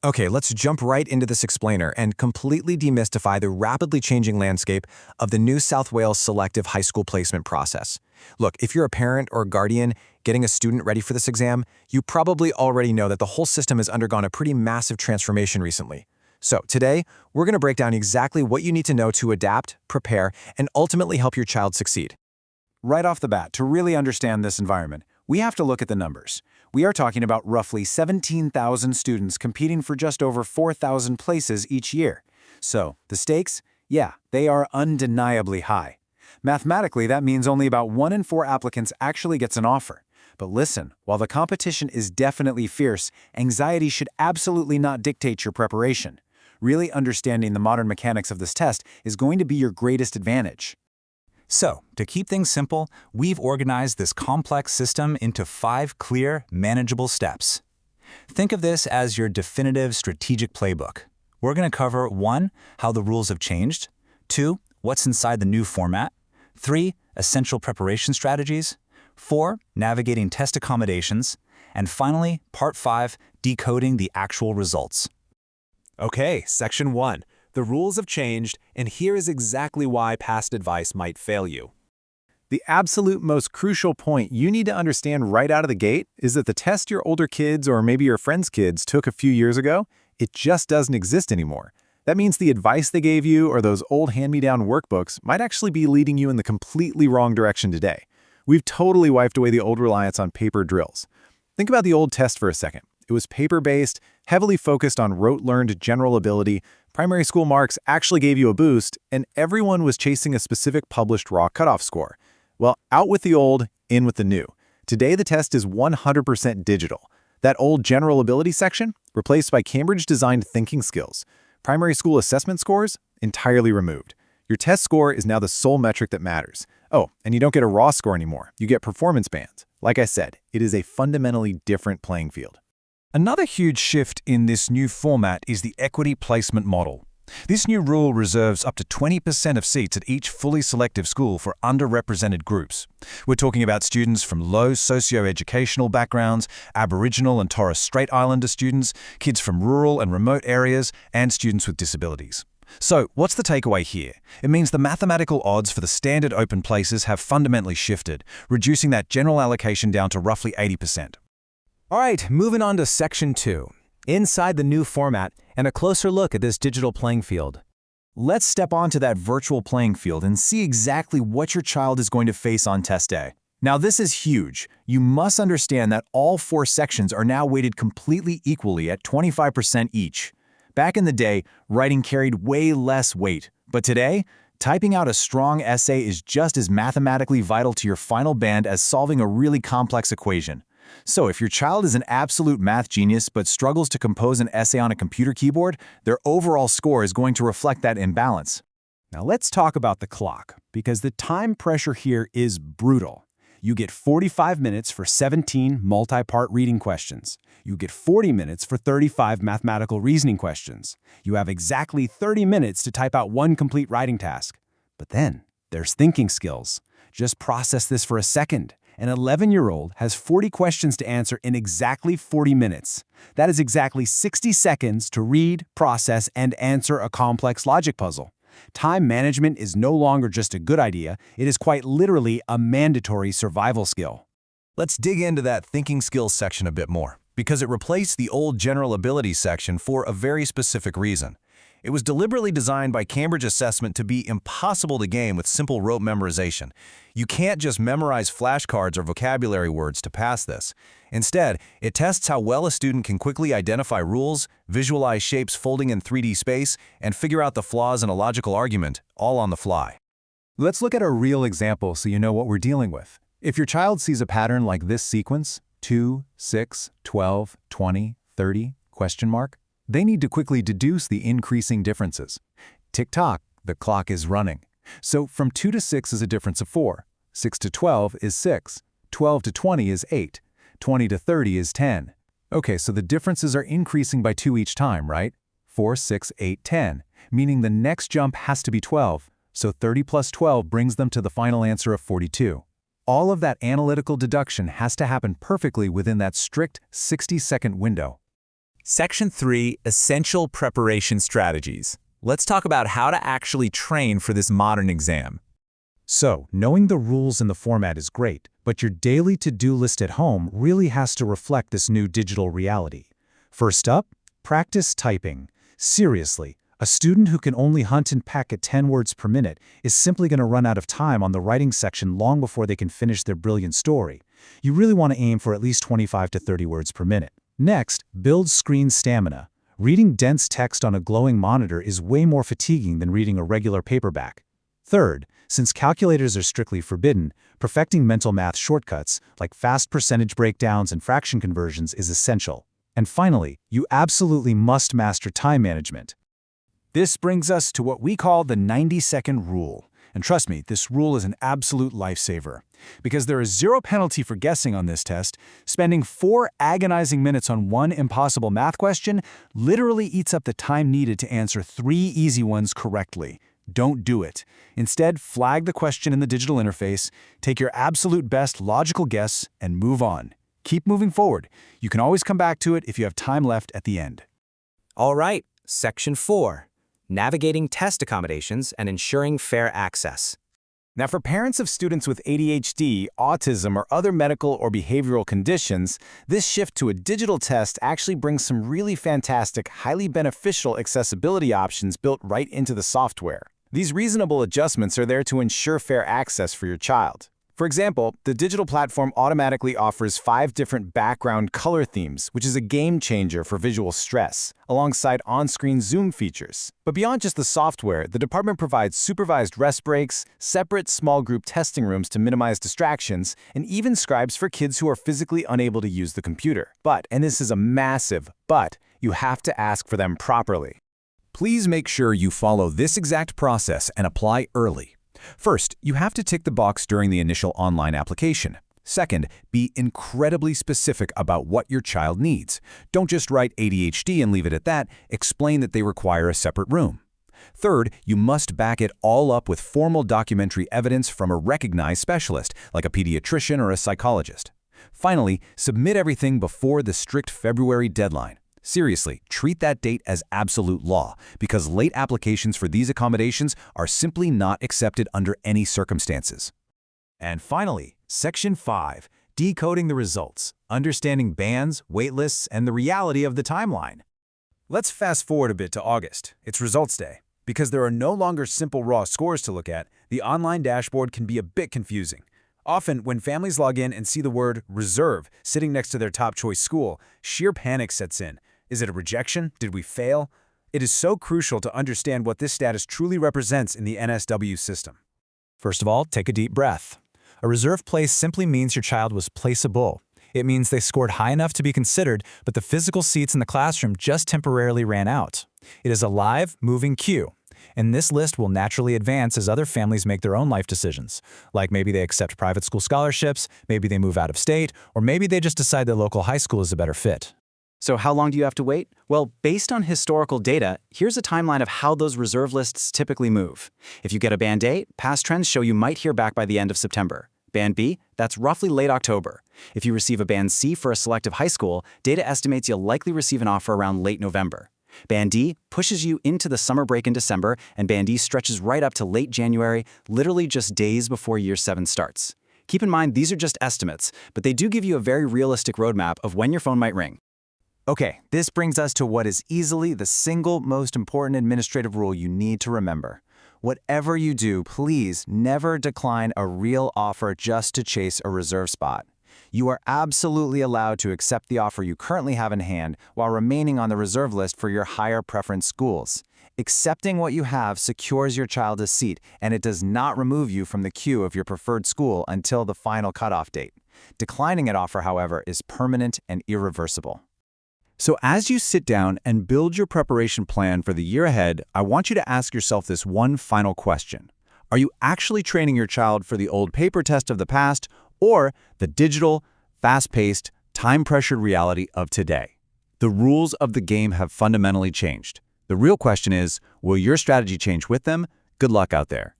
Okay, let's jump right into this explainer and completely demystify the rapidly changing landscape of the New South Wales Selective High School placement process. Look, if you're a parent or guardian getting a student ready for this exam, you probably already know that the whole system has undergone a pretty massive transformation recently. So today, we're going to break down exactly what you need to know to adapt, prepare, and ultimately help your child succeed. Right off the bat, to really understand this environment, we have to look at the numbers. We are talking about roughly 17,000 students competing for just over 4,000 places each year. So, the stakes? Yeah, they are undeniably high. Mathematically, that means only about 1 in 4 applicants actually gets an offer. But listen, while the competition is definitely fierce, anxiety should absolutely not dictate your preparation. Really understanding the modern mechanics of this test is going to be your greatest advantage. So, to keep things simple, we've organized this complex system into 5 clear, manageable steps. Think of this as your definitive strategic playbook. We're going to cover 1. How the rules have changed, 2. What's inside the new format, 3. Essential preparation strategies, 4. Navigating test accommodations, and finally, Part 5, decoding the actual results. Okay, Section 1. The rules have changed, and here is exactly why past advice might fail you. The absolute most crucial point you need to understand right out of the gate is that the test your older kids or maybe your friends' kids took a few years ago, it just doesn't exist anymore. That means the advice they gave you or those old hand-me-down workbooks might actually be leading you in the completely wrong direction today. We've totally wiped away the old reliance on paper drills. Think about the old test for a second. It was paper-based, heavily focused on rote-learned general ability. Primary school marks actually gave you a boost, and everyone was chasing a specific published raw cutoff score. Well, out with the old, in with the new. Today, the test is 100% digital. That old general ability section, replaced by Cambridge-designed thinking skills. Primary school assessment scores, entirely removed. Your test score is now the sole metric that matters. Oh, and you don't get a raw score anymore. You get performance bands. Like I said, it is a fundamentally different playing field. Another huge shift in this new format is the equity placement model. This new rule reserves up to 20% of seats at each fully selective school for underrepresented groups. We're talking about students from low socio-educational backgrounds, Aboriginal and Torres Strait Islander students, kids from rural and remote areas, and students with disabilities. So, what's the takeaway here? It means the mathematical odds for the standard open places have fundamentally shifted, reducing that general allocation down to roughly 80%. All right, moving on to Section 2. Inside the new format and a closer look at this digital playing field. Let's step onto that virtual playing field and see exactly what your child is going to face on test day. Now, this is huge. You must understand that all 4 sections are now weighted completely equally at 25% each. Back in the day, writing carried way less weight, but today, typing out a strong essay is just as mathematically vital to your final band as solving a really complex equation. So if your child is an absolute math genius but struggles to compose an essay on a computer keyboard, their overall score is going to reflect that imbalance. Now let's talk about the clock, because the time pressure here is brutal. You get 45 minutes for 17 multi-part reading questions. You get 40 minutes for 35 mathematical reasoning questions. You have exactly 30 minutes to type out 1 complete writing task. But then, there's thinking skills. Just process this for a second. An 11-year-old has 40 questions to answer in exactly 40 minutes. That is exactly 60 seconds to read, process, and answer a complex logic puzzle. Time management is no longer just a good idea, it is quite literally a mandatory survival skill. Let's dig into that thinking skills section a bit more, because it replaced the old general ability section for a very specific reason. It was deliberately designed by Cambridge Assessment to be impossible to game with simple rote memorization. You can't just memorize flashcards or vocabulary words to pass this. Instead, it tests how well a student can quickly identify rules, visualize shapes folding in 3D space, and figure out the flaws in a logical argument, all on the fly. Let's look at a real example so you know what we're dealing with. If your child sees a pattern like this sequence, 2, 6, 12, 20, 30, question mark, they need to quickly deduce the increasing differences. Tick-tock, the clock is running. So from 2 to 6 is a difference of 4. 6 to 12 is 6. 12 to 20 is 8. 20 to 30 is 10. Okay, so the differences are increasing by 2 each time, right? 4, 6, 8, 10, meaning the next jump has to be 12. So 30 plus 12 brings them to the final answer of 42. All of that analytical deduction has to happen perfectly within that strict 60-second window. Section 3, Essential Preparation Strategies. Let's talk about how to actually train for this modern exam. So, knowing the rules in the format is great, but your daily to-do list at home really has to reflect this new digital reality. First up, practice typing. Seriously, a student who can only hunt and peck at 10 words per minute is simply going to run out of time on the writing section long before they can finish their brilliant story. You really want to aim for at least 25 to 30 words per minute. Next, build screen stamina. Reading dense text on a glowing monitor is way more fatiguing than reading a regular paperback. Third, since calculators are strictly forbidden, perfecting mental math shortcuts like fast percentage breakdowns and fraction conversions is essential. And finally, you absolutely must master time management. This brings us to what we call the 90-second rule. And trust me, this rule is an absolute lifesaver. Because there is zero penalty for guessing on this test, spending 4 agonizing minutes on one impossible math question literally eats up the time needed to answer 3 easy ones correctly. Don't do it. Instead, flag the question in the digital interface, take your absolute best logical guess, and move on. Keep moving forward. You can always come back to it if you have time left at the end. All right, Section 4. Navigating test accommodations and ensuring fair access. Now, for parents of students with ADHD, autism, or other medical or behavioral conditions, this shift to a digital test actually brings some really fantastic, highly beneficial accessibility options built right into the software. These reasonable adjustments are there to ensure fair access for your child. For example, the digital platform automatically offers 5 different background color themes, which is a game changer for visual stress, alongside on-screen zoom features. But beyond just the software, the department provides supervised rest breaks, separate small group testing rooms to minimize distractions, and even scribes for kids who are physically unable to use the computer. But, and this is a massive but, you have to ask for them properly. Please make sure you follow this exact process and apply early. First, you have to tick the box during the initial online application. Second, be incredibly specific about what your child needs. Don't just write ADHD and leave it at that. Explain that they require a separate room. Third, you must back it all up with formal documentary evidence from a recognized specialist, like a pediatrician or a psychologist. Finally, submit everything before the strict February deadline. Seriously, treat that date as absolute law, because late applications for these accommodations are simply not accepted under any circumstances. And finally, Section 5, decoding the results, understanding bands, waitlists, and the reality of the timeline. Let's fast forward a bit to August. It's results day. Because there are no longer simple raw scores to look at, the online dashboard can be a bit confusing. Often, when families log in and see the word reserve sitting next to their top choice school, sheer panic sets in. Is it a rejection? Did we fail? It is so crucial to understand what this status truly represents in the NSW system. First of all, take a deep breath. A reserve place simply means your child was placeable. It means they scored high enough to be considered, but the physical seats in the classroom just temporarily ran out. It is a live, moving queue. And this list will naturally advance as other families make their own life decisions. Like maybe they accept private school scholarships, maybe they move out of state, or maybe they just decide their local high school is a better fit. So how long do you have to wait? Well, based on historical data, here's a timeline of how those reserve lists typically move. If you get a Band A, past trends show you might hear back by the end of September. Band B, that's roughly late October. If you receive a Band C for a selective high school, data estimates you'll likely receive an offer around late November. Band D pushes you into the summer break in December, and Band E stretches right up to late January, literally just days before Year 7 starts. Keep in mind, these are just estimates, but they do give you a very realistic roadmap of when your phone might ring. Okay, this brings us to what is easily the single most important administrative rule you need to remember. Whatever you do, please never decline a real offer just to chase a reserve spot. You are absolutely allowed to accept the offer you currently have in hand while remaining on the reserve list for your higher preference schools. Accepting what you have secures your child a seat, and it does not remove you from the queue of your preferred school until the final cutoff date. Declining an offer, however, is permanent and irreversible. So as you sit down and build your preparation plan for the year ahead, I want you to ask yourself this one final question. Are you actually training your child for the old paper test of the past or the digital, fast-paced, time-pressured reality of today? The rules of the game have fundamentally changed. The real question is, will your strategy change with them? Good luck out there.